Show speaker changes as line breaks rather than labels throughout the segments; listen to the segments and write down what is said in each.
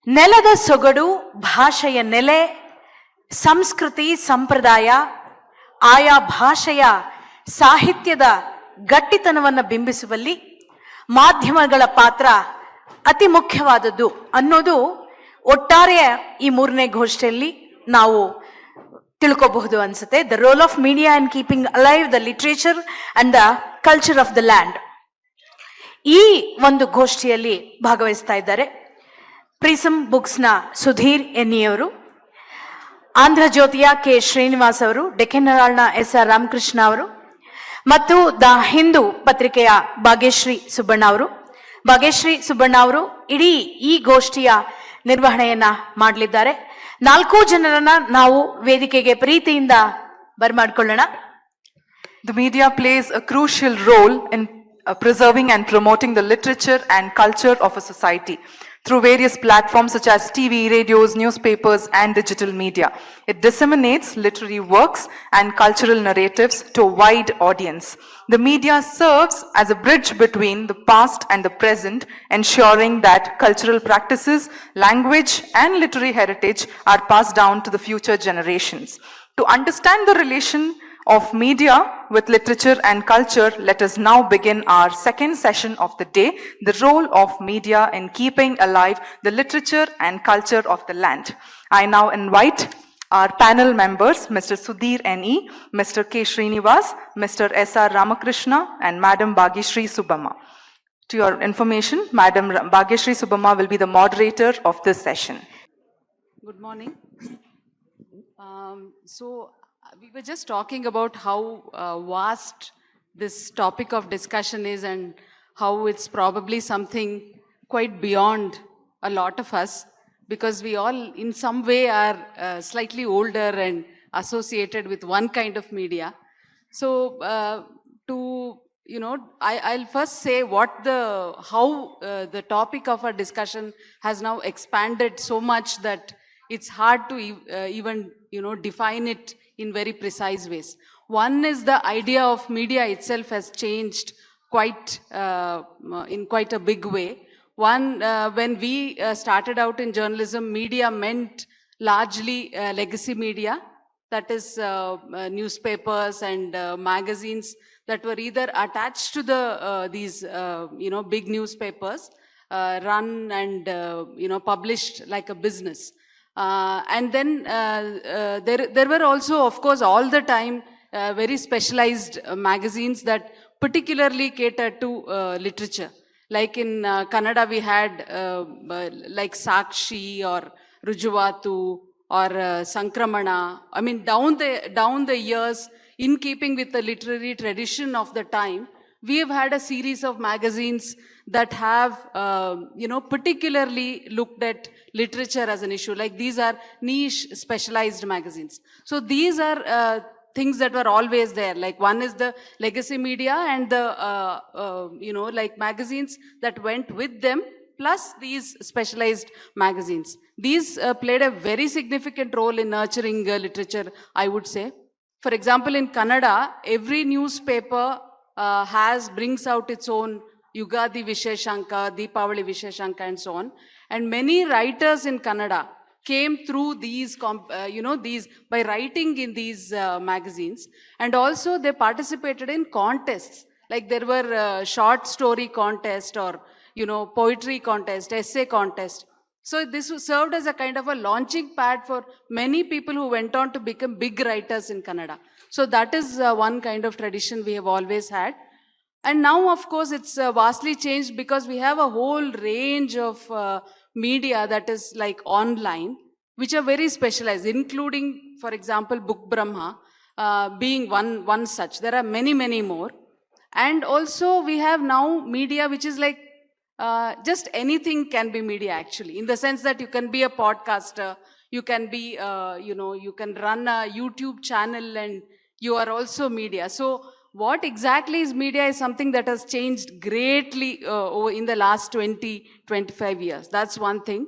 ನೆಲದ ಸೊಗಡು, ಭಾಷೆಯ ನೆಲೆ, ಸಂಸ್ಕೃತಿ ಸಂಪ್ರದಾಯ, ಆಯಾ ಭಾಷೆಯ ಸಾಹಿತ್ಯದ ಗಟ್ಟಿತನವನ್ನು ಬಿಂಬಿಸುವಲ್ಲಿ ಮಾಧ್ಯಮಗಳ ಪಾತ್ರ ಅತಿ ಮುಖ್ಯವಾದದ್ದು ಅನ್ನೋದು ಒಟ್ಟಾರೆ ಈ ಮೂರನೇ ಗೋಷ್ಠಿಯಲ್ಲಿ ನಾವು ತಿಳ್ಕೋಬಹುದು ಅನ್ಸುತ್ತೆ. The role of media in keeping alive the literature and the culture of the land. ಈ ಒಂದು ಗೋಷ್ಠಿಯಲ್ಲಿ ಭಾಗವಹಿಸ್ತಾ ಇದ್ದಾರೆ ಪ್ರಿಸಮ್ ಬುಕ್ಸ್ನ ಸುಧೀರ್ ಎನ್ನಿಯವರು, ಆಂಧ್ರ ಜ್ಯೋತಿಯ ಕೆ ಶ್ರೀನಿವಾಸ್ ಅವರು, ಡೆಕ್ಕನ್ ಹೆರಾಲ್ಡ್ನ SR ರಾಮಕೃಷ್ಣ ಅವರು ಮತ್ತು ದ ಹಿಂದೂ ಪತ್ರಿಕೆಯ ಭಾಗ್ಯಶ್ರೀ ಸುಬ್ಬಣ್ಣ ಅವರು. ಭಾಗ್ಯಶ್ರೀ ಸುಬ್ಬಣ್ಣ ಅವರು ಇಡೀ ಈ ಗೋಷ್ಠಿಯ ನಿರ್ವಹಣೆಯನ್ನ ಮಾಡಲಿದ್ದಾರೆ. 4 ಜನರನ್ನ ನಾವು ವೇದಿಕೆಗೆ ಪ್ರೀತಿಯಿಂದ ಬರಮಾಡಿಕೊಳ್ಳೋಣ.
The media plays a crucial role in preserving and promoting the literature and culture of a society through various platforms such as TV, radios, newspapers, and digital media. It disseminates literary works and cultural narratives to a wide audience. The media serves as a bridge between the past and the present, ensuring that cultural practices, language, and literary heritage are passed down to the future generations. To understand the relation of media with literature and culture, let us now begin our second session of the day, the role of media in keeping alive the literature and culture of the land. I now invite our panel members, Mr. Sudhir N.E., Mr. K. Srinivas, Mr. S.R. Ramakrishna, and Madam Bageshree Subbanna. To your information, Madam Bageshree Subbanna will be the moderator of this session.
Good morning. We were just talking about how vast this topic of discussion is and how it's probably something quite beyond a lot of us, because we all in some way are slightly older and associated with one kind of media. So I'll first say how the topic of our discussion has now expanded so much that it's hard to even define it in very precise ways. One is the idea of media itself has changed in quite a big way. When we started out in journalism, media meant largely legacy media, that is newspapers and magazines that were either attached to these big newspapers, run and published like a business. And then there were also, of course, all the time very specialized magazines that particularly catered to literature. Like in Kannada, we had like Sakshi or Rujuvatu or Sankramana. I mean, down the years, in keeping with the literary tradition of the time, we have had a series of magazines that have, particularly looked at literature as an issue. Like these are niche specialized magazines. So these are things that were always there. Like one is the legacy media and the, like magazines that went with them, plus these specialized magazines. These played a very significant role in nurturing literature, I would say. For example, in Kannada, every newspaper brings out its own Yugadi Visheshanka, Deepavali Visheshanka, and so on. And many writers in Kannada came through these by writing in these magazines. And also they participated in contests. Like there were short story contest or, poetry contest, essay contest. So this served as a kind of a launching pad for many people who went on to become big writers in Kannada. So that is one kind of tradition we have always had. And now, of course, it's vastly changed because we have a whole range of media that is like online, which are very specialized, including, for example, Book Brahma being one such. There are many, many more. And also we have now media which is like just anything can be media actually, in the sense that you can be a podcaster, you can be, you can run a YouTube channel and you are also media. So what exactly is media is something that has changed greatly in the last 20-25 years. That's one thing.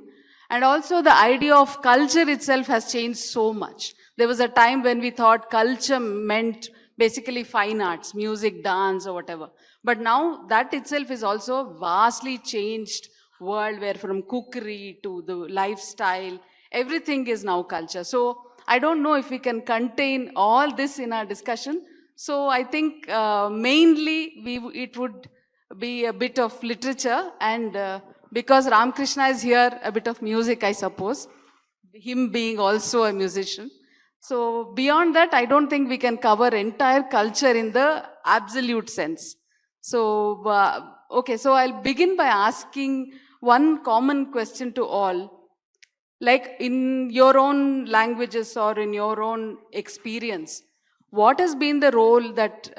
And also the idea of culture itself has changed so much. There was a time when we thought culture meant basically fine arts, music, dance, or whatever. But now that itself is also vastly changed world where from cookery to the lifestyle, everything is now culture. So I don't know if we can contain all this in our discussion. So I think mainly it would be a bit of literature and because Ramakrishna is here, a bit of music, I suppose, him being also a musician. So beyond that, I don't think we can cover entire culture in the absolute sense. So, okay, so I'll begin by asking one common question to all. Like in your own languages or in your own experience, what has been the role that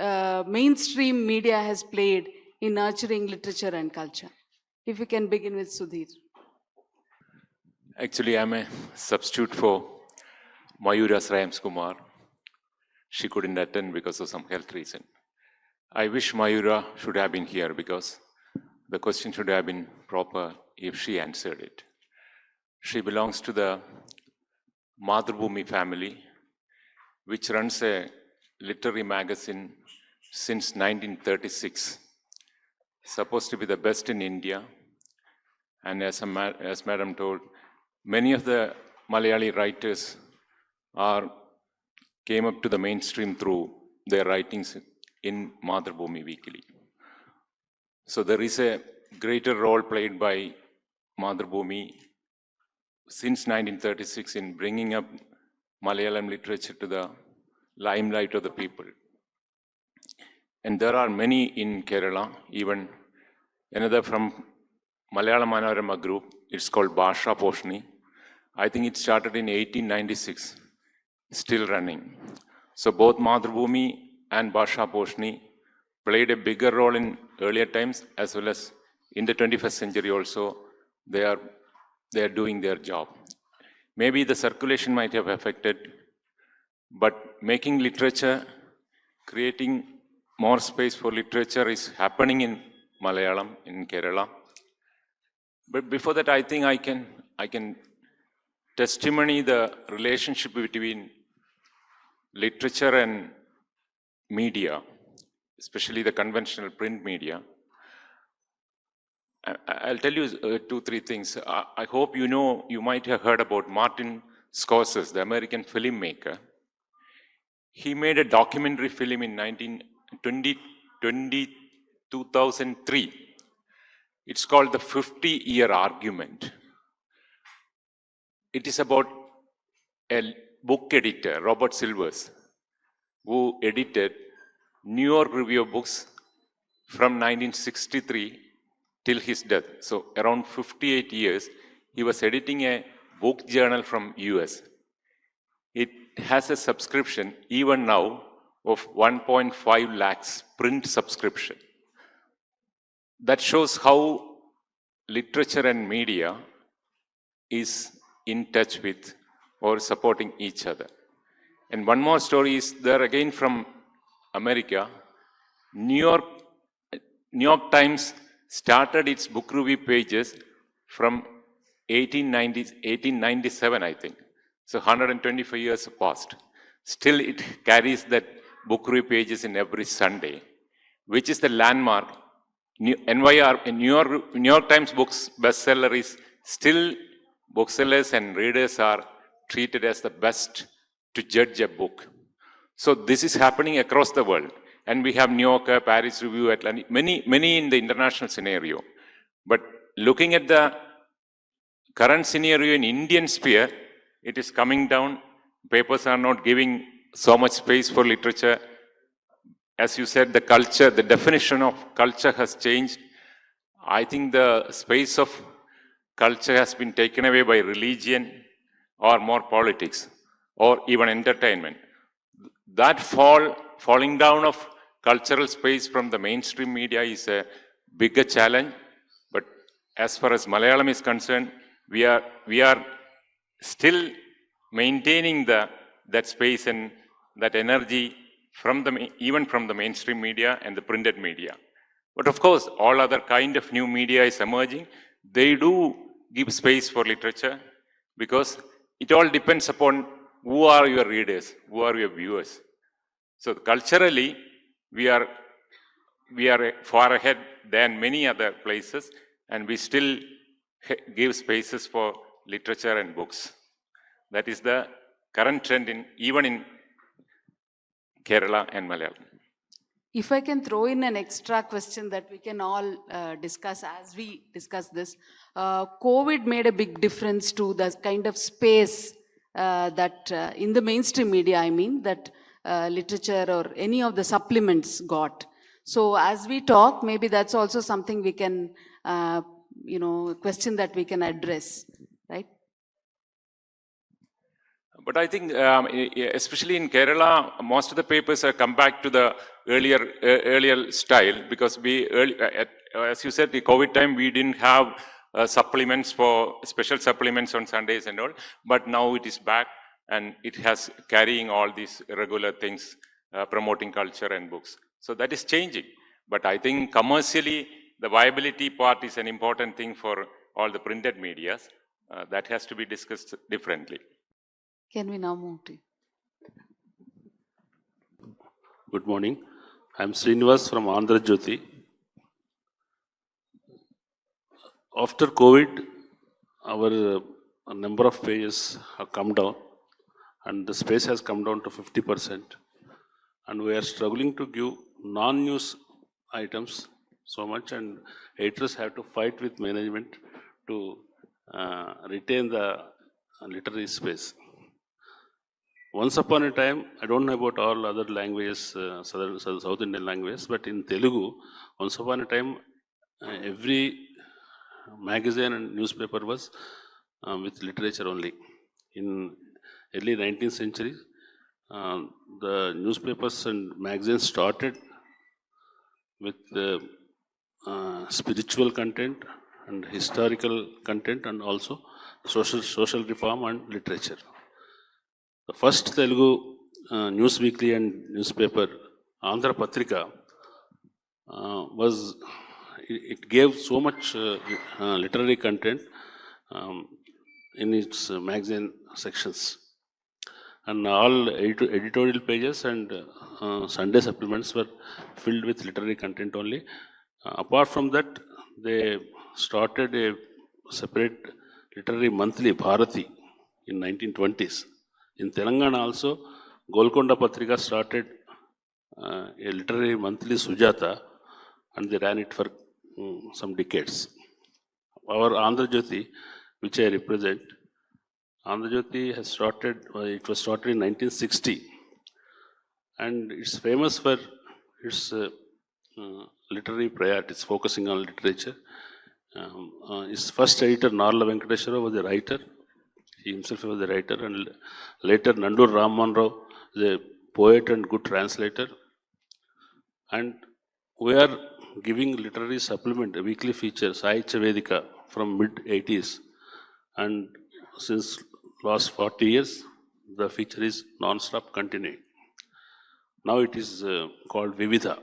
mainstream media has played in nurturing literature and culture? If we can begin with Sudhir.
Actually, I'm a substitute for Mayura Srayams Kumar. She couldn't attend because of some health reason. I wish Mayura should have been here because the question should have been proper if she answered it. She belongs to the Madhubhumi family, which runs a literary magazine since 1936, supposed to be the best in India. And as Madam told, many of the Malayali writers came up to the mainstream through their writings in Madhubhumi Weekly. So there is a greater role played by Madhubhumi since 1936 in bringing up Malayalam literature to the limelight of the people. And there are many in Kerala, even another from Malayalam Manorama group, it's called Bageshree. I think it started in 1896, still running. So both Madhubhumi and Bageshree played a bigger role in earlier times as well as in the 21st century also. They are doing their job. Maybe the circulation might have affected, but making literature, creating more space for literature is happening in Malayalam, in Kerala. But before that, I think I can testimony the relationship between literature and media, especially the conventional print media. I'll tell you 2-3 things. I hope you might have heard about Martin Scorsese, the American filmmaker. He made a documentary film in 2003. It's called The 50-Year Argument. It is about a book editor, Robert Silvers, who edited New York Review of Books from 1963 till his death. So around 58 years, he was editing a book journal from US. It has a subscription, even now, of 1.5 lakhs print subscription. That shows how literature and media is in touch with or supporting each other. And one more story is there again from America. New York Times started its book review pages from 1897, I think. So 125 years passed. Still, it carries that book review pages in every Sunday, which is the landmark. New York Times books bestseller is still booksellers and readers are treated as the best to judge a book. So this is happening across the world. And we have New Yorker, Paris Review, Atlantic, many in the international scenario. But looking at the current scenario in Indian sphere, it is coming down. Papers are not giving so much space for literature. As you said, the culture, the definition of culture has changed. I think the space of culture has been taken away by religion or more politics or even entertainment. That falling down of cultural space from the mainstream media is a bigger challenge. But as far as Malayalam is concerned, we are still maintaining that space and that energy even from the mainstream media and the printed media. But of course, all other kind of new media is emerging. They do give space for literature because it all depends upon who are your readers, who are your viewers. So culturally, we are far ahead than many other places, and we still give spaces for literature and books. That is the current trend even in Kerala and Malayalam.
If I can throw in an extra question that we can all discuss as we discuss this, COVID made a big difference to the kind of space that in the mainstream media, I mean, that literature or any of the supplements got. So as we talk, maybe that's also something we can, question that we can address, right?
But I think, especially in Kerala, most of the papers have come back to the earlier style, because as you said, the COVID time, we didn't have special supplements on Sundays and all, but now it is back and it has carrying all these regular things, promoting culture and books. So that is changing. But I think commercially, the viability part is an important thing for all the printed medias. That has to be discussed differently.
Can we now move to?
Good morning. I'm Srinivas from Andhra, Jyothi. After COVID, our number of pages have come down and the space has come down to 50%. And we are struggling to give non-news items so much, and editors have to fight with management to retain the literary space. Once upon a time, I don't know about all other languages, South Indian languages, but in Telugu, once upon a time, every magazine and newspaper was with literature only. In early 19th century, the newspapers and magazines started with spiritual content and historical content, and also social reform and literature. The first Telugu news weekly and newspaper, Andhra Patrika, it gave so much literary content in its magazine sections. And all editorial pages and Sunday supplements were filled with literary content only. Apart from that, they started a separate literary monthly, Bharati, in 1920s. In Telangana also, Golconda Patrika started a literary monthly, Sujata, and they ran it for some decades. Our Andhra Jyothi, which I represent, Andhra Jyothi has started, it was started in 1960. And it's famous for its literary priorities, focusing on literature. Its first editor, Narla Venkateshwara, was a writer. He himself was a writer, and later Nandur Rammohan Rao is a poet and good translator. And we are giving literary supplement, a weekly feature, Sahitya Vedika, from mid-80s. And since last 40 years, the feature is non-stop continuing. Now it is called Vividha.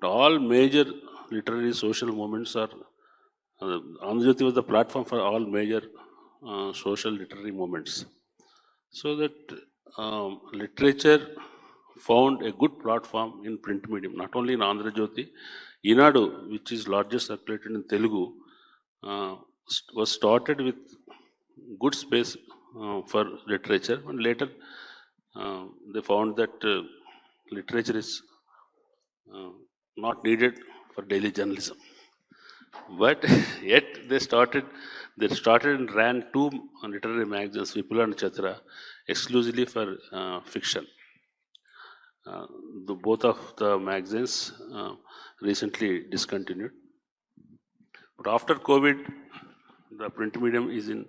All major literary social movements are, Andhra Jyothi was the platform for all major social literary movements. So that literature found a good platform in print medium, not only in Andhra Jyothi. Inaugural, which is largest circulated in Telugu, was started with good space for literature, and later they found that literature is not needed for daily journalism. But yet they started and ran two literary magazines, Vipula and Chatra, exclusively for fiction. Both of the magazines recently discontinued. But after COVID, the print medium is in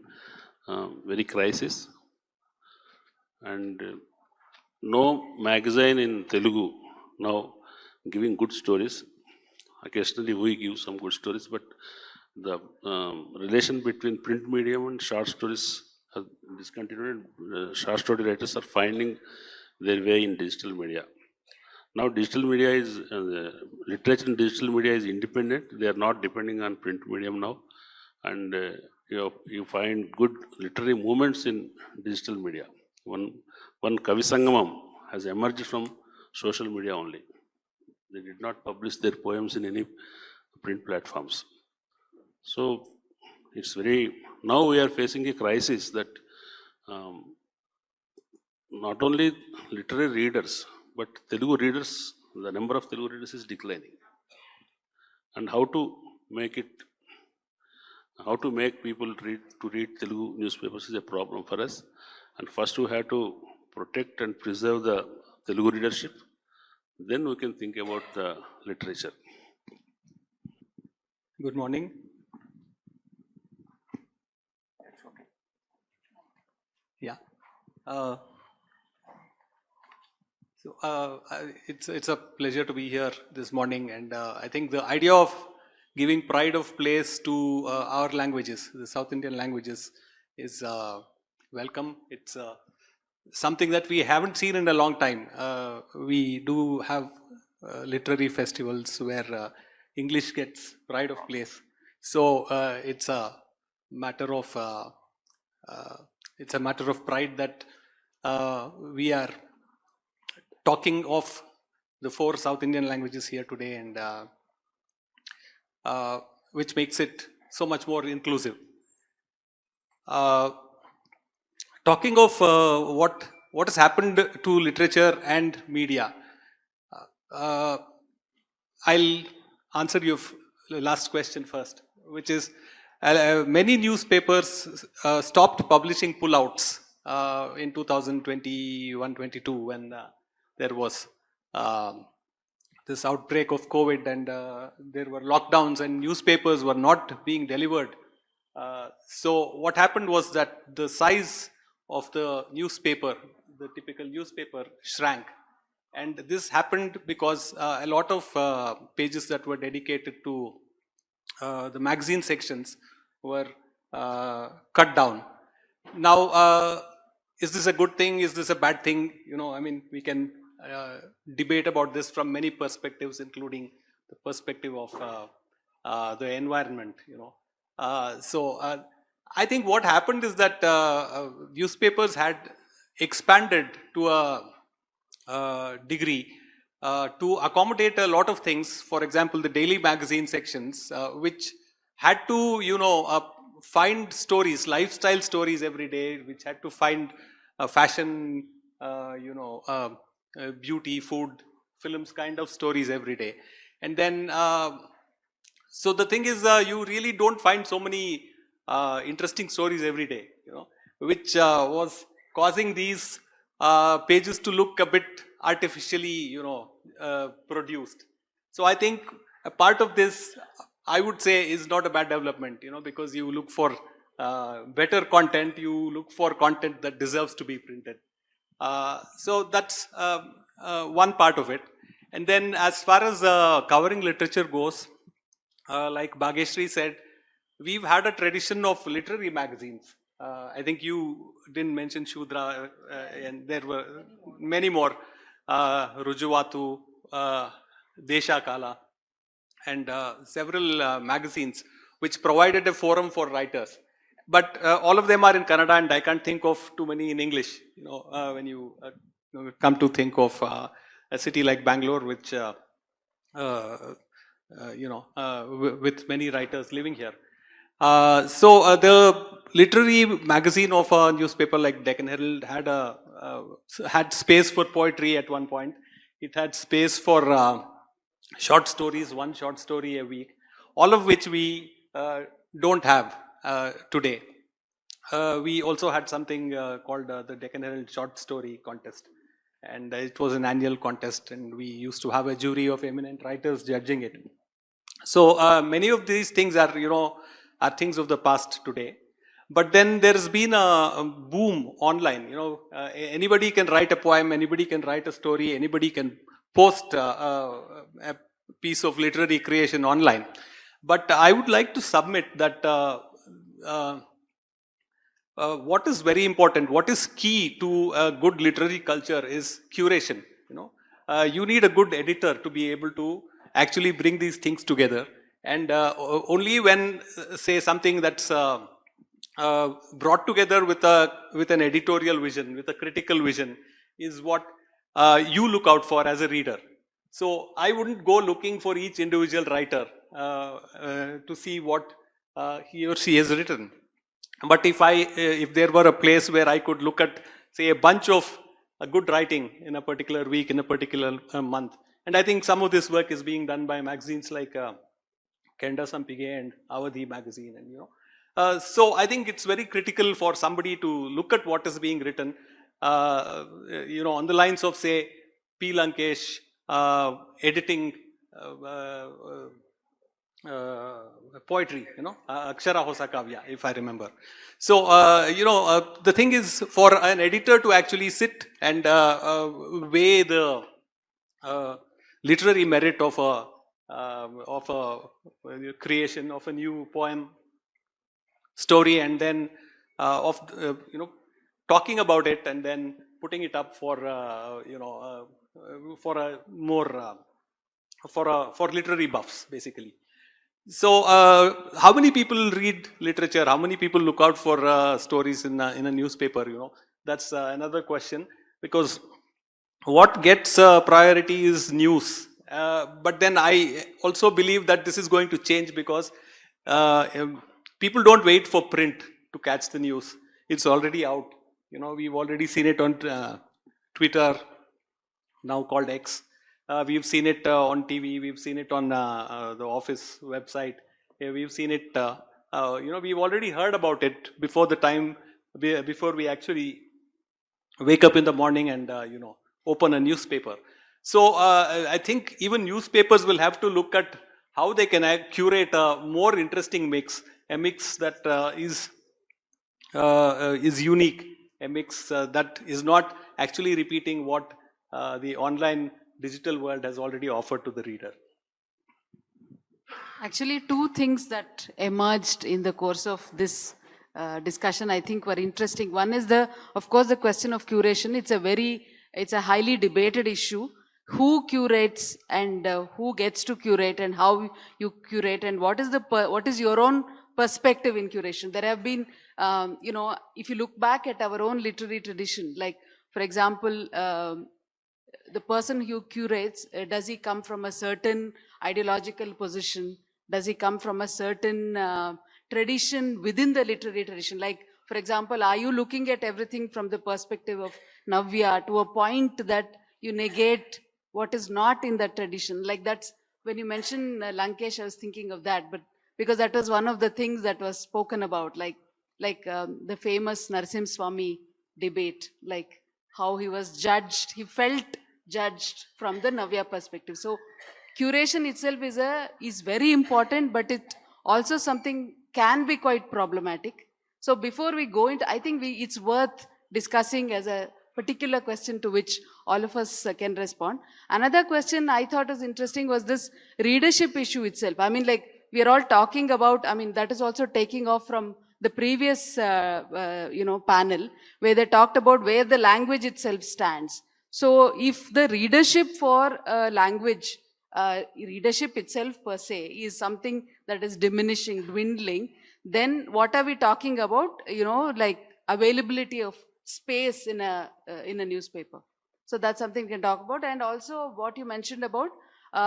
very crisis, and no magazine in Telugu now giving good stories. Occasionally we give some good stories, but the relation between print medium and short stories has discontinued. Short story writers are finding their way in digital media. Now digital media is, literature in digital media is independent. They are not depending on print medium now. And you find good literary movements in digital media. One Kavi Sangamam has emerged from social media only. They did not publish their poems in any print platforms. So it's very, now we are facing a crisis that not only literary readers, but Telugu readers, the number of Telugu readers is declining. And how to make people read Telugu newspapers is a problem for us. And first we have to protect and preserve the Telugu readership. Then we can think about the literature.
Good morning. Yeah. It's a pleasure to be here this morning, and I think the idea of giving pride of place to our languages, the South Indian languages, is welcome. It's something that we haven't seen in a long time. We do have literary festivals where English gets pride of place. So it's a matter of pride that we are talking of the 4 South Indian languages here today, and which makes it so much more inclusive. Talking of what has happened to literature and media, I'll answer your last question first, which is many newspapers stopped publishing pullouts in 2021-22 when there was this outbreak of COVID, and there were lockdowns and newspapers were not being delivered. So what happened was that the size of the newspaper, the typical newspaper, shrank. And this happened because a lot of pages that were dedicated to the magazine sections were cut down. Now, is this a good thing? Is this a bad thing? You know, I mean, we can debate about this from many perspectives, including the perspective of the environment, you know. So I think what happened is that newspapers had expanded to a degree to accommodate a lot of things. For example, the daily magazine sections, which had to, you know, find stories, lifestyle stories every day, which had to find fashion, you know, beauty, food, films kind of stories every day. And then, so the thing is, you really don't find so many interesting stories every day, you know, which was causing these pages to look a bit artificially, you know, produced. So I think a part of this, I would say, is not a bad development, you know, because you look for better content, you look for content that deserves to be printed. So that's one part of it. And then as far as covering literature goes, like Bageshree said, we've had a tradition of literary magazines. I think you didn't mention Shudra, and there were many more, Rujuvatu, Desha Kala, and several magazines which provided a forum for writers. But all of them are in Kannada, and I can't think of too many in English. You know, when you come to think of a city like Bangalore, which you know, with many writers living here. So the literary magazine of a newspaper like Deccan Herald had space for poetry at one point. It had space for short stories, one short story a week, all of which we don't have today. We also had something called the Deccan Herald Short Story Contest, and it was an annual contest, and we used to have a jury of eminent writers judging it. So many of these things are, you know, are things of the past today. But then there's been a boom online. You know, anybody can write a poem, anybody can write a story, anybody can post a piece of literary creation online. But I would like to submit that what is very important, what is key to a good literary culture is curation. You know, you need a good editor to be able to actually bring these things together. And only when, say, something that's brought together with an editorial vision, with a critical vision, is what you look out for as a reader. So I wouldn't go looking for each individual writer to see what he or she has written. But if there were a place where I could look at, say, a bunch of good writing in a particular week, in a particular month, and I think some of this work is being done by magazines like Kenda Sampige and Avadhi magazine, and so I think it's very critical for somebody to look at what is being written, on the lines of, say, P. Lankesh editing poetry, Akshara Hosa Kavya, if I remember. So, the thing is for an editor to actually sit and weigh the literary merit of a creation of a new poem, story, and then talking about it and then putting it up for for a more for literary buffs, basically. So, how many people read literature? How many people look out for stories in a newspaper? That's another question, because what gets priority is news. But then I also believe that this is going to change, because people don't wait for print to catch the news. It's already out. We've already seen it on Twitter, now called X. We've seen it on TV. We've seen it on the office website. We've seen it. We've already heard about it before the time, before we actually wake up in the morning and open a newspaper. So I think even newspapers will have to look at how they can curate a more interesting mix, a mix that is unique, a mix that is not actually repeating what the online digital world has already offered to the reader.
Actually, two things that emerged in the course of this discussion, I think, were interesting. One is of course, the question of curation. It's a highly debated issue. Who curates and who gets to curate, and how you curate, and what is your own perspective in curation? There have been, if you look back at our own literary tradition, like, for example, the person who curates, does he come from a certain ideological position? Does he come from a certain tradition within the literary tradition? Like, for example, are you looking at everything from the perspective of Navya to a point that you negate what is not in that tradition? Like, that's, when you mentioned Lankesh, I was thinking of that, but because that was one of the things that was spoken about, like the famous Narasimha Swami debate, like how he was judged, he felt judged from the Navya perspective. So curation itself is very important, but it also something can be quite problematic. So before we go into, I think it's worth discussing as a particular question to which all of us can respond. Another question I thought was interesting was this readership issue itself. I mean, like, we are all talking about, I mean, that is also taking off from the previous panel, where they talked about where the language itself stands. So if the readership for language, readership itself per se is something that is diminishing, dwindling, then what are we talking about? Like availability of space in a newspaper. So that's something we can talk about. And also what you mentioned about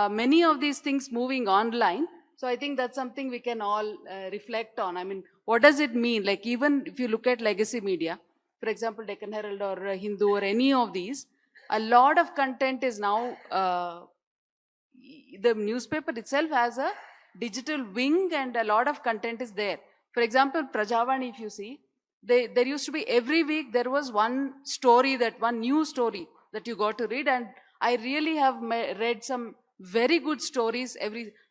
many of these things moving online. So I think that's something we can all reflect on. I mean, what does it mean? Like, even if you look at legacy media, for example, Deccan Herald or Hindu or any of these, a lot of content is now, the newspaper itself has a digital wing and a lot of content is there. For example, Prajavani, if you see, there used to be every week there was one new story that you got to read, and I really have read some very good stories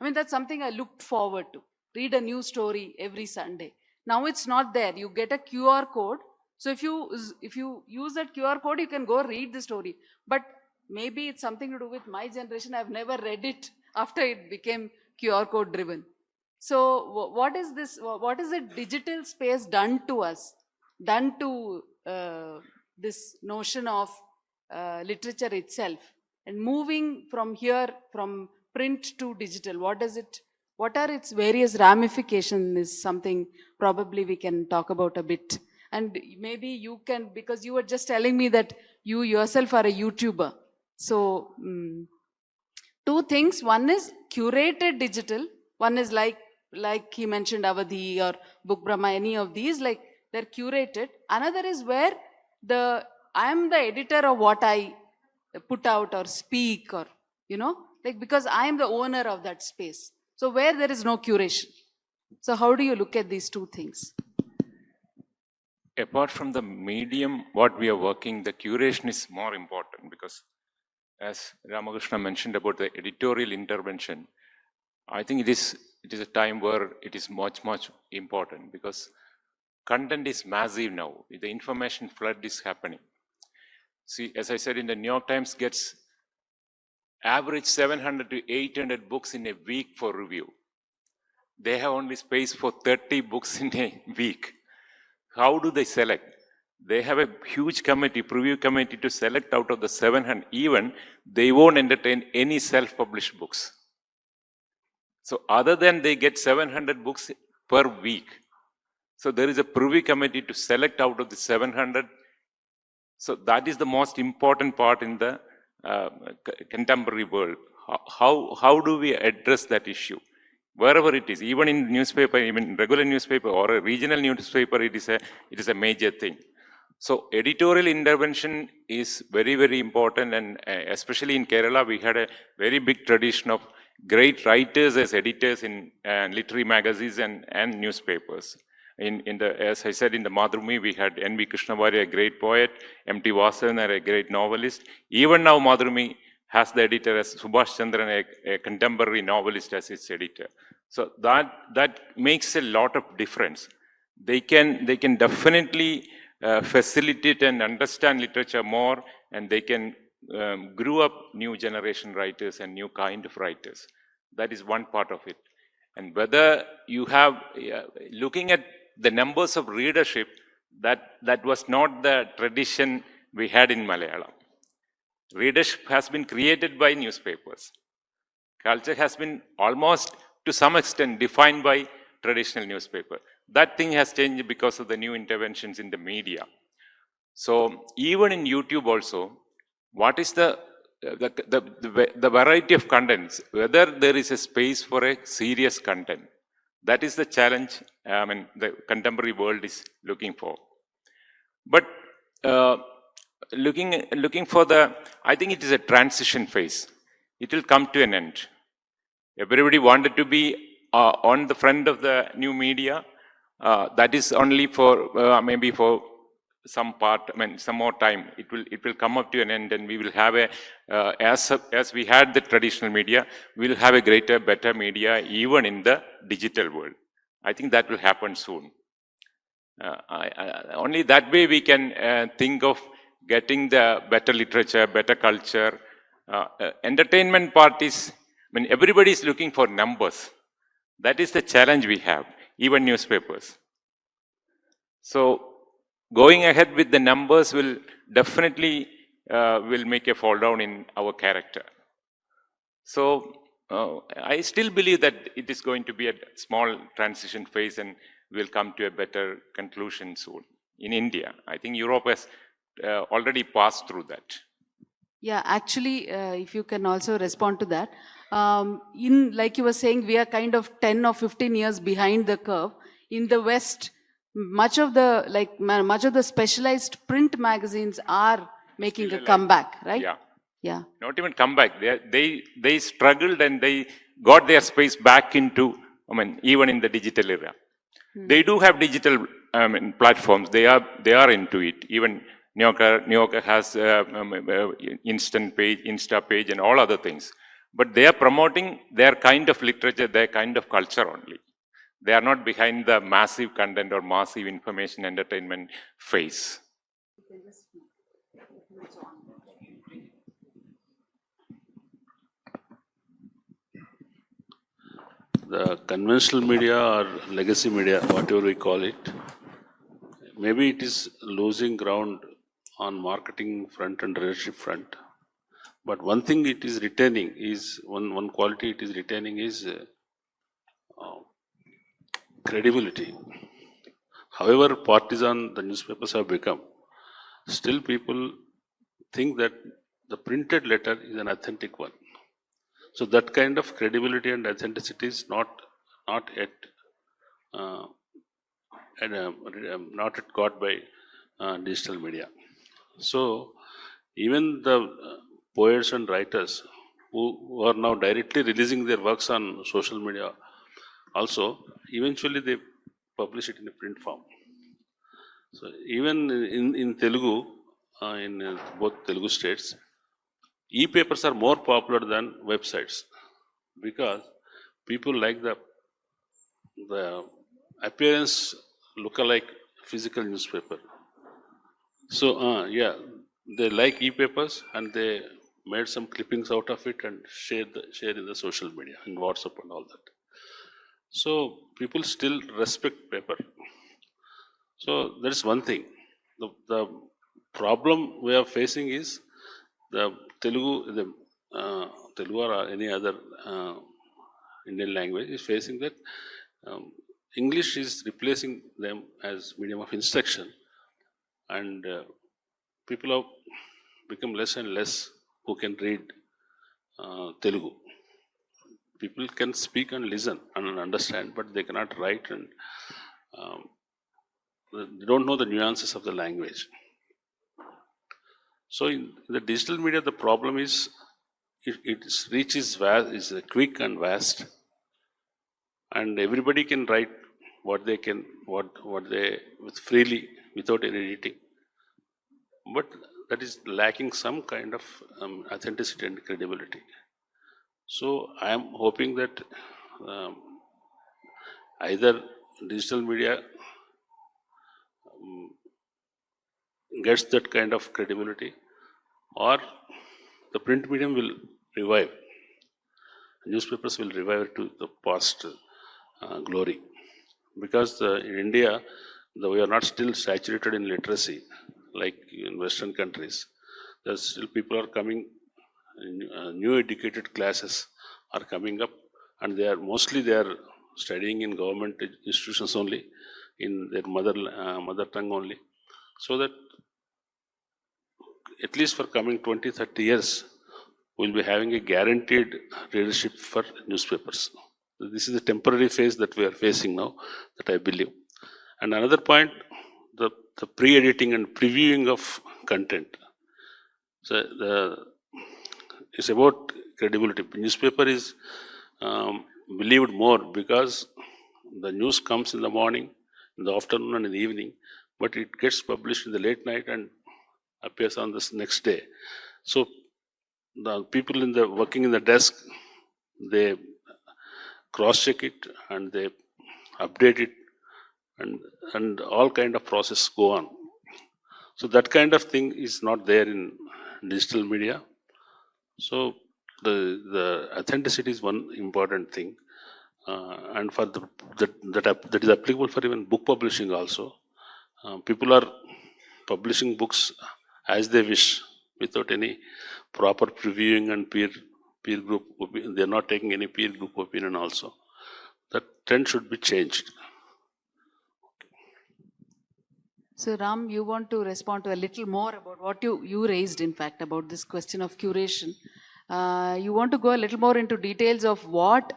that's something I looked forward to. Read a new story every Sunday. Now it's not there. You get a QR code. So if you use that QR code, you can go read the story. But maybe it's something to do with my generation. I've never read it after it became QR code driven. So what is this? What is the digital space done to us? Done to this notion of literature itself, and moving from here, from print to digital? What are its various ramifications is something probably we can talk about a bit. And maybe you can, because you were just telling me that you yourself are a YouTuber. So two things. One is curated digital. One is like like he mentioned Avadhi or Book Brahma, any of these, like they're curated. Another is where I am the editor of what I put out or speak, or, you know, like, because I am the owner of that space. So where there is no curation. So how do you look at these two things?
Apart from the medium, what we are working, the curation is more important, because as Ramakrishna mentioned about the editorial intervention, I think it is a time where it is much important, because content is massive now. The information flood is happening. See, as I said, in the New York Times gets average 700 to 800 books in a week for review. They have only space for 30 books in a week. How do they select? They have a huge committee, preview committee, to select out of the 700. Even they won't entertain any self-published books. So other than they get 700 books per week. So there is a privy committee to select out of the 700. So that is the most important part in the contemporary world. How do we address that issue? Wherever it is, even in newspaper, even regular newspaper or a regional newspaper, it is a major thing. So editorial intervention is very important, and especially in Kerala, we had a very big tradition of great writers as editors in literary magazines and newspapers. As I said, in the Madhurmi, we had N.V. Krishnavari, a great poet, M.T. Vasan, a great novelist. Even now, Madhurmi has the editor as Subhash Chandran, a contemporary novelist, as its editor. So that makes a lot of difference. They can definitely facilitate and understand literature more, and they can grow up new generation writers and new kind of writers. That is one part of it. And whether you have, looking at the numbers of readership, that was not the tradition we had in Malayalam. Readership has been created by newspapers. Culture has been almost to some extent defined by traditional newspaper. That thing has changed because of the new interventions in the media. So even in YouTube also, what is the variety of contents, whether there is a space for a serious content. That is the challenge the contemporary world is looking for. But looking for I think it is a transition phase. It will come to an end. Everybody wanted to be on the front of the new media. That is only for maybe for some part, some more time. It will come up to an end, and we will have as we had the traditional media, we will have a greater, better media even in the digital world. I think that will happen soon. Only that way we can think of getting the better literature, better culture. Entertainment part is, everybody is looking for numbers. That is the challenge we have, even newspapers. So going ahead with the numbers will definitely will make a fall down in our character. So I still believe that it is going to be a small transition phase, and will come to a better conclusion soon. In India, I think Europe has already passed through that.
Yeah, actually, if you can also respond to that. Like you were saying, we are kind of 10 or 15 years behind the curve. In the West, much of the specialized print magazines are making a comeback, right? Yeah.
Not even comeback. They struggled, and they got their space back into, even in the digital era. They do have digital platforms. They are into it. Even New Yorker has instant page, Insta page, and all other things. But they are promoting their kind of literature, their kind of culture only. They are not behind the massive content or massive information entertainment phase.
The conventional media or legacy media, whatever we call it, maybe it is losing ground on marketing front and leadership front. But one thing it is retaining is, one quality it is retaining is credibility. However partisan the newspapers have become, still people think that the printed letter is an authentic one. So that kind of credibility and authenticity is not not yet not yet got by digital media. So even the poets and writers who are now directly releasing their works on social media, also eventually they publish it in a print form. So even in Telugu, in both Telugu states, e-papers are more popular than websites because people like the appearance look-alike physical newspaper. So yeah, they like e-papers and they made some clippings out of it and share in the social media and WhatsApp and all that. So people still respect paper. So that's one thing. The problem we are facing is the Telugu or any other Indian language is facing that English is replacing them as medium of instruction, and people have become less and less who can read Telugu. People can speak and listen and understand, but they cannot write, and they don't know the nuances of the language. So in the digital media, the problem is its reach is quick and vast, and everybody can write what they can, what they freely without any editing. But that is lacking some kind of authenticity and credibility. So I am hoping that either digital media gets that kind of credibility, or the print medium will revive. Newspapers will revive to the past glory, because in India, though we are not still saturated in literacy like in Western countries, there's still people are coming. New educated classes are coming up, and they are studying in government institutions only, in their mother tongue only, so that at least for coming 20-30 years, we'll be having a guaranteed readership for newspapers. This is a temporary phase that we are facing now, that I believe. And another point, the pre-editing and previewing of content. So it's about credibility. Newspaper is believed more because the news comes in the morning, in the afternoon and in the evening, but it gets published in the late night and appears on this next day. So the people working in the desk, they cross-check it and they update it, and all kind of process go on. So that kind of thing is not there in digital media. So the authenticity is one important thing, and for that is applicable for even book publishing also. People are publishing books as they wish, without any proper previewing and peer group. They are not taking any peer group opinion also. That trend should be changed.
So Ram, you want to respond to a little more about what you raised, in fact, about this question of curation. You want to go a little more into details of what,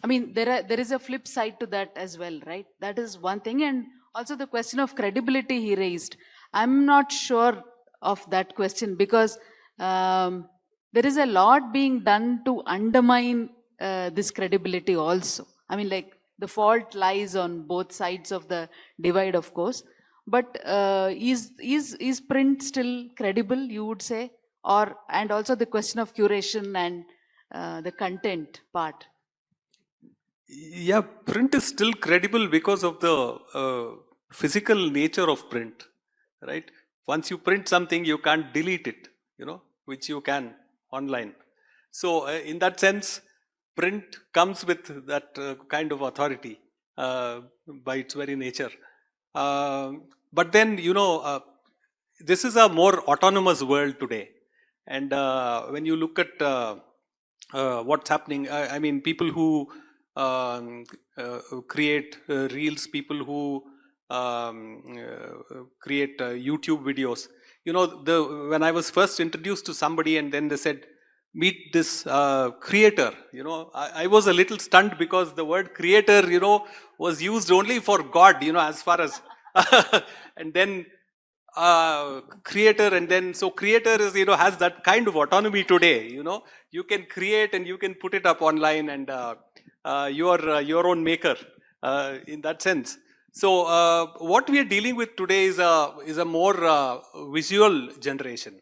I mean, there is a flip side to that as well, right? That is one thing. And also the question of credibility he raised. I'm not sure of that question, because there is a lot being done to undermine this credibility also. I mean, like, the fault lies on both sides of the divide, of course. But is print still credible, you would say? And also the question of curation and the content part.
Yeah, print is still credible because of the physical nature of print, right? Once you print something, you can't delete it, which you can online. So in that sense, print comes with that kind of authority by its very nature. But then, this is a more autonomous world today. And when you look at what's happening, I mean, people who create reels, people who create YouTube videos. When I was first introduced to somebody and then they said, meet this creator. I was a little stunned because the word creator, was used only for God, as far as, and then creator, and then, so creator is, has that kind of autonomy today, you can create and you can put it up online, and you are your own maker in that sense. So what we are dealing with today is a more visual generation.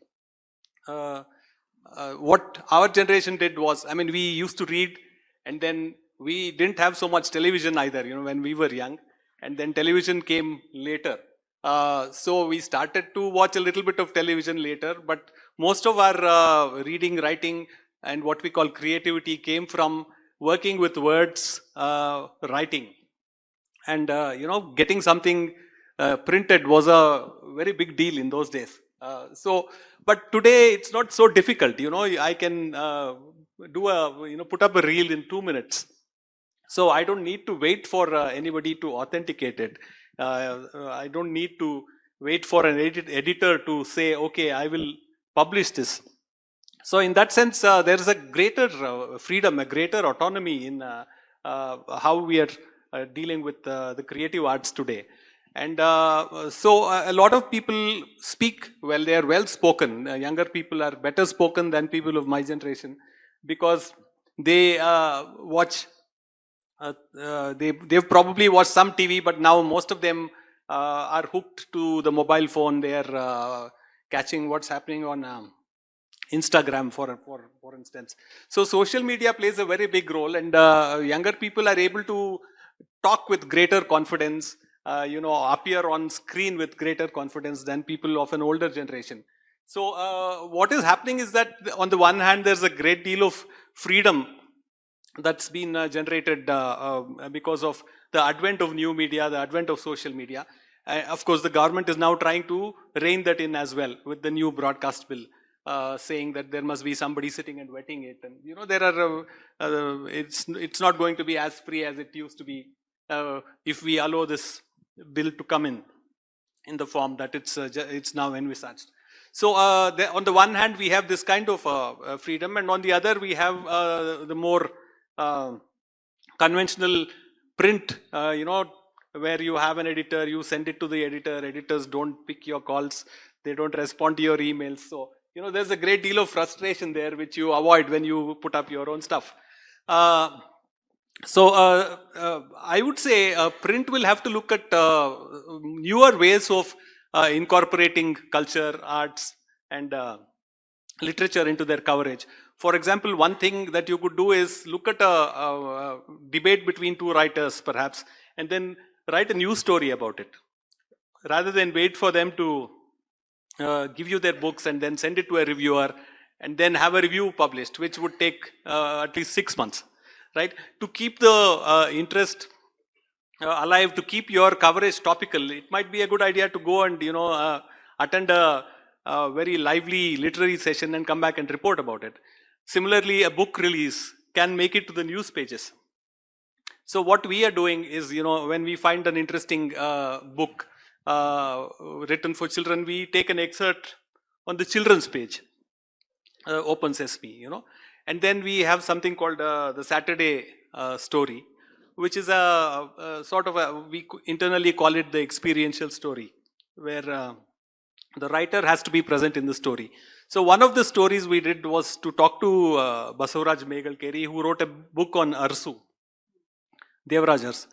What our generation did was, I mean, we used to read, and then we didn't have so much television either, when we were young, and then television came later. So we started to watch a little bit of television later, but most of our reading, writing, and what we call creativity came from working with words, writing. And, getting something printed was a very big deal in those days. But today it's not so difficult. I can put up a reel in 2 minutes. So I don't need to wait for anybody to authenticate it. I don't need to wait for an editor to say, okay, I will publish this. So in that sense, there is a greater freedom, a greater autonomy in how we are dealing with the creative arts today. And so a lot of people speak well, they are well spoken. Younger people are better spoken than people of my generation, because they watch, they've probably watched some TV, but now most of them are hooked to the mobile phone. They are catching what's happening on Instagram, for instance. So social media plays a very big role, and younger people are able to talk with greater confidence, appear on screen with greater confidence than people of an older generation. So what is happening is that on the one hand, there's a great deal of freedom that's been generated because of the advent of new media, the advent of social media. Of course, the government is now trying to rein that in as well with the new broadcast bill, saying that there must be somebody sitting and vetting it. And there are, it's not going to be as free as it used to be if we allow this bill to come in the form that it's now envisaged. So on the one hand, we have this kind of freedom, and on the other, we have the more conventional print, where you have an editor, you send it to the editor, editors don't pick your calls, they don't respond to your emails. So, there's a great deal of frustration there, which you avoid when you put up your own stuff. So I would say print will have to look at newer ways of incorporating culture, arts, and literature into their coverage. For example, one thing that you could do is look at a debate between two writers, perhaps, and then write a news story about it, rather than wait for them to give you their books and then send it to a reviewer and then have a review published, which would take at least 6 months, right? To keep the interest alive, to keep your coverage topical, it might be a good idea to go and attend a very lively literary session and come back and report about it. Similarly, a book release can make it to the news pages. So what we are doing is, when we find an interesting book written for children, we take an excerpt on the children's page, Open Sesame, and then we have something called the Saturday story, which is a sort of we internally call it the experiential story, where the writer has to be present in the story. So one of the stories we did was to talk to Basavaraj Megalkeri, who wrote a book on Arsu, Devarajars.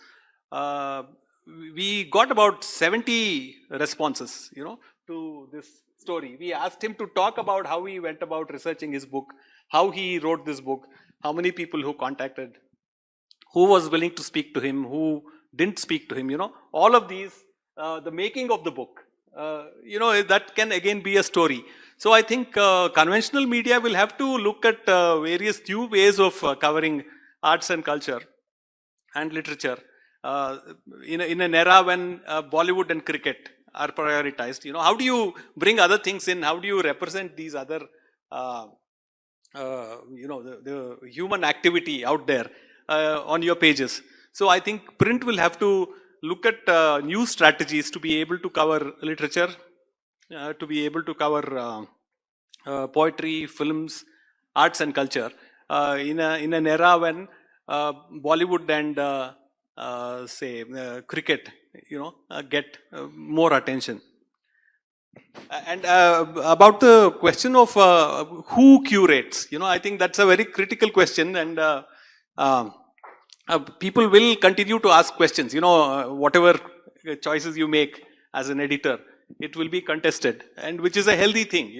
We got about 70 responses, to this story. We asked him to talk about how he went about researching his book, how he wrote this book, how many people who contacted, who was willing to speak to him, who didn't speak to him, all of these, the making of the book, that can again be a story. So I think conventional media will have to look at various new ways of covering arts and culture and literature in an era when Bollywood and cricket are prioritized. How do you bring other things in? How do you represent these other, the human activity out there on your pages? So I think print will have to look at new strategies to be able to cover literature, to be able to cover poetry, films, arts and culture in an era when Bollywood and cricket, get more attention. And about the question of who curates, I think that's a very critical question, and people will continue to ask questions. Whatever choices you make as an editor, it will be contested, and which is a healthy thing.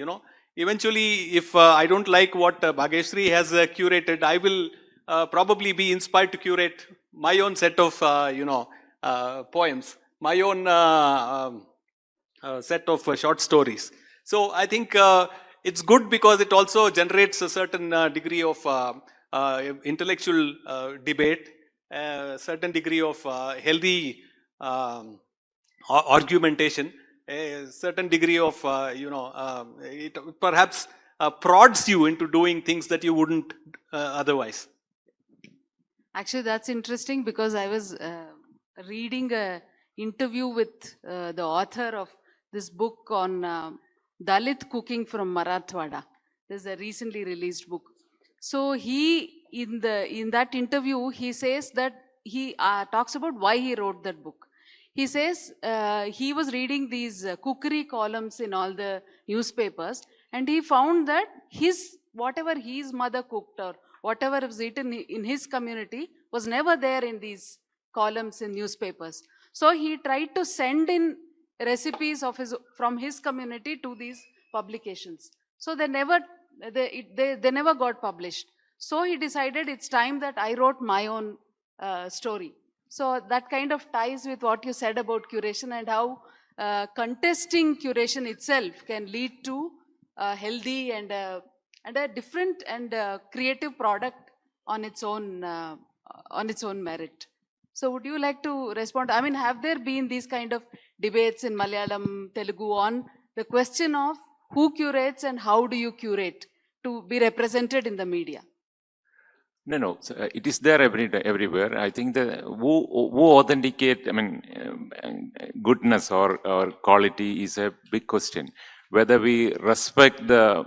Eventually, if I don't like what Bageshree has curated, I will probably be inspired to curate my own set of poems, my own set of short stories. So I think it's good because it also generates a certain degree of intellectual debate, a certain degree of healthy argumentation, a certain degree of, it perhaps prods you into doing things that you wouldn't otherwise.
Actually, that's interesting because I was reading an interview with the author of this book on Dalit cooking from Marathwada. This is a recently released book. So in that interview, he says that he talks about why he wrote that book. He says he was reading these cookery columns in all the newspapers, and he found that whatever his mother cooked or whatever was eaten in his community was never there in these columns in newspapers. So he tried to send in recipes from his community to these publications. So they never got published. So he decided it's time that I wrote my own story. So that kind of ties with what you said about curation and how contesting curation itself can lead to a healthy and a different and creative product on its own merit. So would you like to respond? I mean, have there been these kind of debates in Malayalam, Telugu on the question of who curates and how do you curate to be represented in the media?
No. So, it is there everywhere. I think the who authenticate, goodness or quality is a big question. Whether we respect the,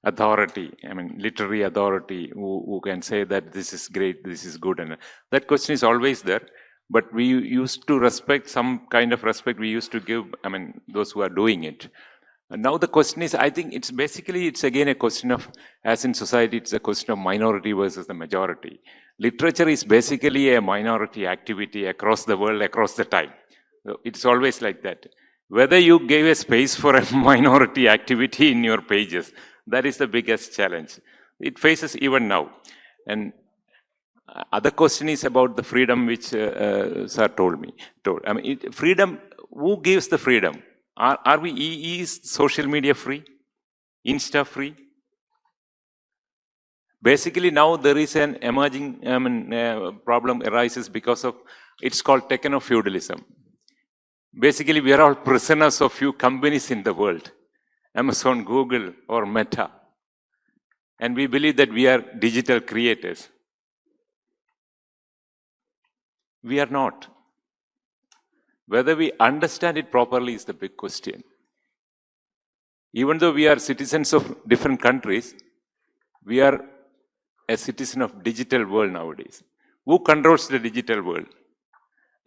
authority, literary authority, who can say that this is great, this is good, and that question is always there. But we used to respect, some kind of respect we used to give, those who are doing it. And now the question is, I think it's again a question of, as in society, it's a question of minority versus the majority. Literature is basically a minority activity across the world, across the time. So it's always like that. Whether you gave a space for a minority activity in your pages, that is the biggest challenge. It faces even now. And other question is about the freedom which sir told. Freedom, who gives the freedom? Is social media free? Insta free? Basically now there is an emerging problem arises because of, it's called techno-feudalism. Basically we are all prisoners of few companies in the world. Amazon, Google or Meta. And we believe that we are digital creators. We are not. Whether we understand it properly is the big question. Even though we are citizens of different countries, we are a citizen of digital world nowadays. Who controls the digital world?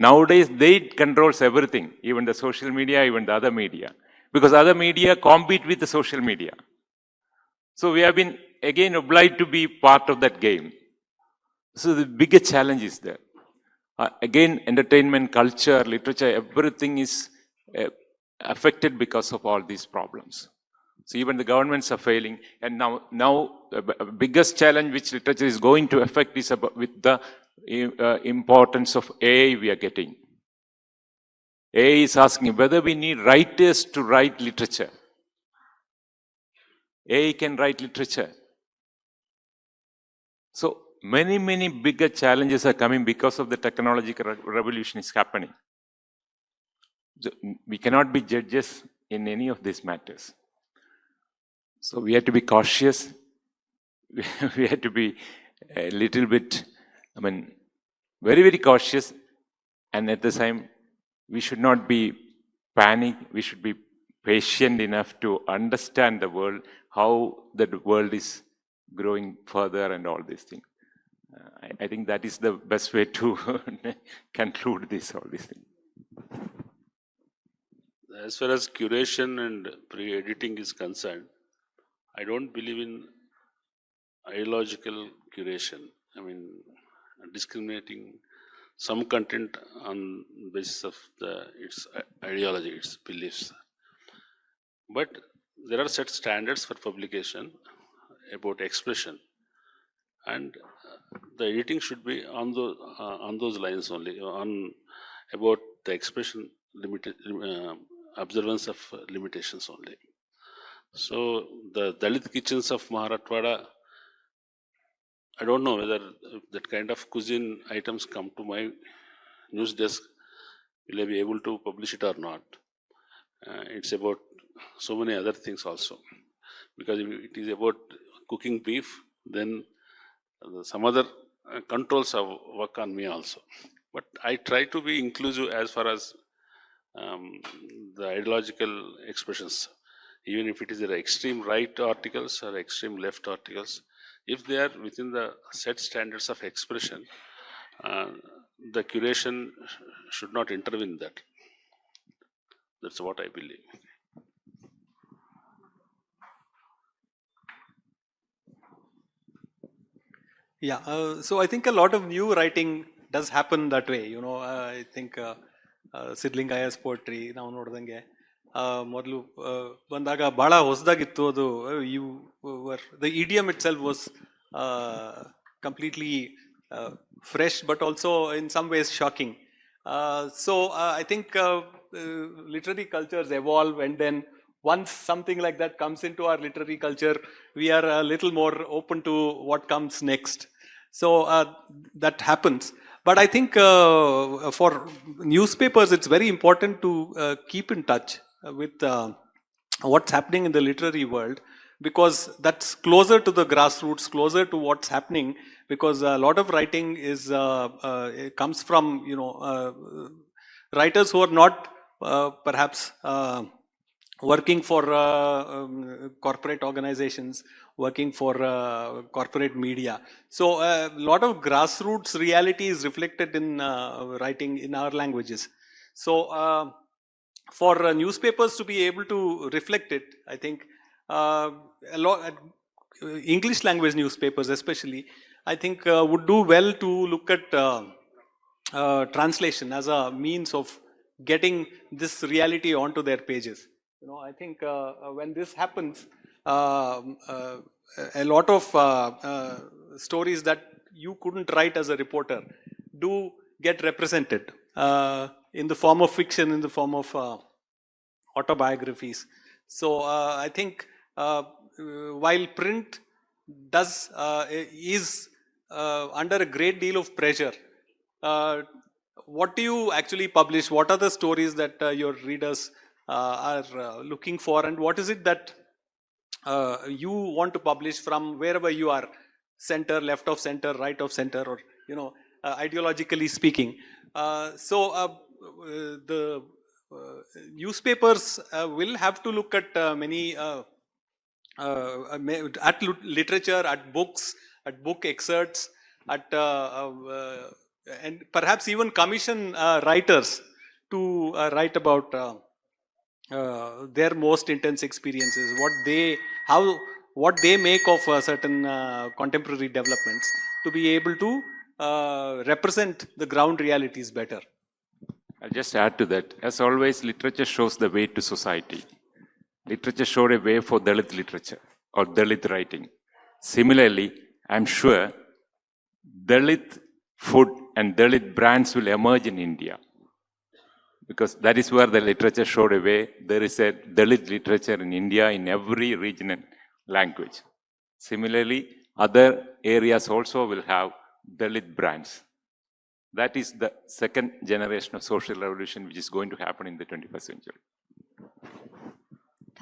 Nowadays, they controls everything, even the social media, even the other media. Because other media compete with the social media. So we have been, again, obliged to be part of that game. So the biggest challenge is there. Again, entertainment, culture, literature, everything is affected because of all these problems. So even the governments are failing. And now the biggest challenge which literature is going to affect is with the importance of AI we are getting. AI is asking whether we need writers to write literature. AI can write literature. So many bigger challenges are coming because of the technological revolution is happening. So we cannot be judges in any of these matters. So we have to be cautious. We have to be a little bit, very cautious. And at the same, we should not be panic. We should be patient enough to understand the world, how the world is growing further and all these things. I think that is the best way to conclude all these things.
As far as curation and pre-editing is concerned, I don't believe in ideological curation. I mean, discriminating some content on the basis of its ideology, its beliefs. But there are set standards for publication about expression, and the editing should be on those lines only, about the expression limited observance of limitations only. So the Dalit kitchens of Marathwada, I don't know whether that kind of cuisine items come to my news desk, will I be able to publish it or not? It's about so many other things also. Because if it is about cooking beef, then some other controls work on me also. But I try to be inclusive as far as the ideological expressions, even if it is the extreme right articles or extreme left articles, if they are within the set standards of expression, the curation should not intervene that. That's what I believe.
Yeah, so I think a lot of new writing does happen that way. You know, I think ಸಿದ್ಲಿಂಗಾಯಸ್ ಪೋಟ್ರಿ ನಾವು ನೋಡ್ದಂಗೆ ಮೊದಲು ಬಂದಾಗ ಭಾಳ ಹೊಸದಾಗಿತ್ತು ಅದು. You the idiom itself was completely fresh but also in some ways shocking. So I think literary cultures evolve, and then once something like that comes into our literary culture, we are a little more open to what comes next. So that happens. But I think for newspapers, it's very important to keep in touch with what's happening in the literary world, because that's closer to the grassroots, closer to what's happening, because a lot of writing is it comes from, you know, writers who are not perhaps working for corporate organizations, working for corporate media. So a lot of grassroots reality is reflected in writing in our languages. So for newspapers to be able to reflect it, I think a lot English language newspapers especially, I think would do well to look at translation as a means of getting this reality onto their pages. You know, I think when this happens, a lot of stories that you couldn't write as a reporter do get represented in the form of fiction, in the form of autobiographies. So I think while print is under a great deal of pressure, what do you actually publish? What are the stories that your readers are looking for, and what is it that you want to publish from wherever you are, center, left of center, right of center, or, you know, ideologically speaking. So the newspapers will have to look at many at literature, at books, at book excerpts, at and perhaps even commission writers to write about their most intense experiences, what they make of certain contemporary developments, to be able to represent the ground realities better.
I'll just add to that. As always, literature shows the way to society. Literature showed a way for Dalit literature or Dalit writing. Similarly, I'm sure Dalit food and Dalit brands will emerge in India, because that is where the literature showed a way. There is a Dalit literature in India in every regional language. Similarly, other areas also will have Dalit brands. That is the second generation of social revolution which is going to happen in the 21st century.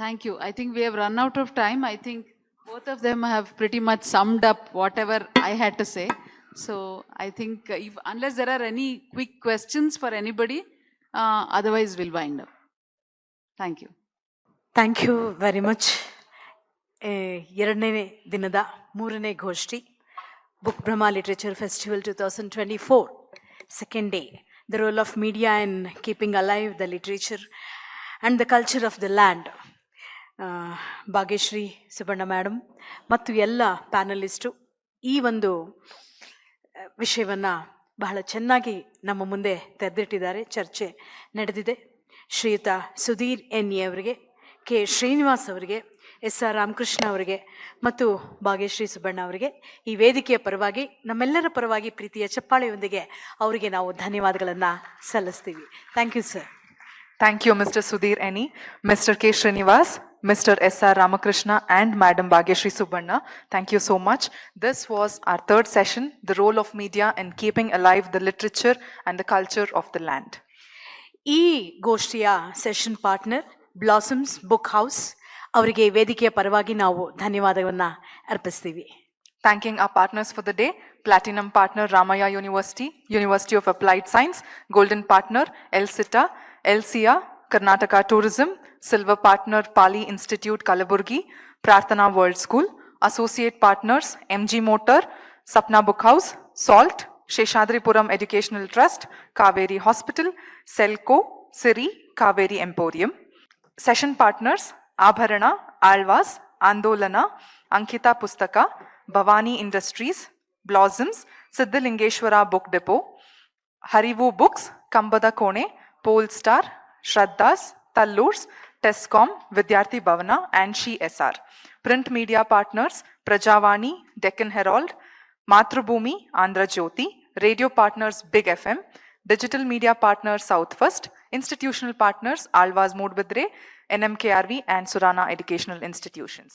Thank you. I think we have run out of time. I think both of them have pretty much summed up whatever I had to say. So I think unless there are any quick questions for anybody, otherwise we'll wind up. Thank you.
Thank you very much. ಎರಡನೇ ದಿನದ ಮೂರನೇ ಗೋಷ್ಠಿ book Brahma literature festival 2024, second day, the role of media in keeping alive the literature and the culture of the land. Bhagyashree Subbanna madam ಮತ್ತು ಎಲ್ಲ ಪ್ಯಾನಲಿಸ್ಟು ಈ ಒಂದು ವಿಷಯವನ್ನು ಬಹಳ ಚೆನ್ನಾಗಿ ನಮ್ಮ ಮುಂದೆ ತೆರೆದಿಟ್ಟಿದ್ದಾರೆ. ಚರ್ಚೆ ನಡೆದಿದೆ. ಶ್ರೀಯುತ ಸುಧೀರ್ ಎನ್ ಎ ಅವರಿಗೆ, ಕೆ ಶ್ರೀನಿವಾಸ್ ಅವರಿಗೆ, ಎಸ್.ಆರ್. ರಾಮಕೃಷ್ಣ ಅವರಿಗೆ ಮತ್ತು ಭಾಗ್ಯಶ್ರೀ ಸುಬ್ಬಣ್ಣ ಅವರಿಗೆ ಈ ವೇದಿಕೆಯ ಪರವಾಗಿ, ನಮ್ಮೆಲ್ಲರ ಪರವಾಗಿ ಪ್ರೀತಿಯ ಚಪ್ಪಾಳೆಯೊಂದಿಗೆ ಅವರಿಗೆ ನಾವು ಧನ್ಯವಾದಗಳನ್ನು ಸಲ್ಲಿಸ್ತೀವಿ. Thank you sir.
Thank you, Mr. Sudhir Eni, Mr. K. Srinivas, Mr. S.R. Ramakrishna, and Madam Bageshree Subbanna. Thank you so much. This was our third session, the role of media in keeping alive the literature and the culture of the land.
ಈ ಗೋಷ್ಠಿಯ session partner Blossoms Book House ಅವರಿಗೆ ವೇದಿಕೆಯ ಪರವಾಗಿ ನಾವು ಧನ್ಯವಾದವನ್ನು ಅರ್ಪಿಸ್ತೀವಿ.
Thanking our partners for the day, Platinum partner Ramaya University, University of Applied Science, Golden partner ELSITA, ELSIA, Karnataka Tourism, Silver partner Pali Institute Kalaburgi, Prarthana World School, Associate partners MG Motor, Sapna Book House, SALT, Sheshadripuram Educational Trust, Kaveri Hospital, Selco, Siri, Kaveri Emporium. Session partners Abharana, Alvas, Andolana, Ankita Pustaka, Bhavani Industries, Blossoms, Siddhalingeshwara Book Depot, Harivu Books, Kambada Kone, Polestar, Shraddhas, Tallurs, Tescom, Vidyarthi Bhavana, and She SR. Print media partners Prajavani, Deccan Herald, Mathrubhumi, Andhra Jyothi. Radio partners Big FM. Digital media partners South First. Institutional partners Alvas Moodbidre, NMKRV, and Surana Educational Institutions.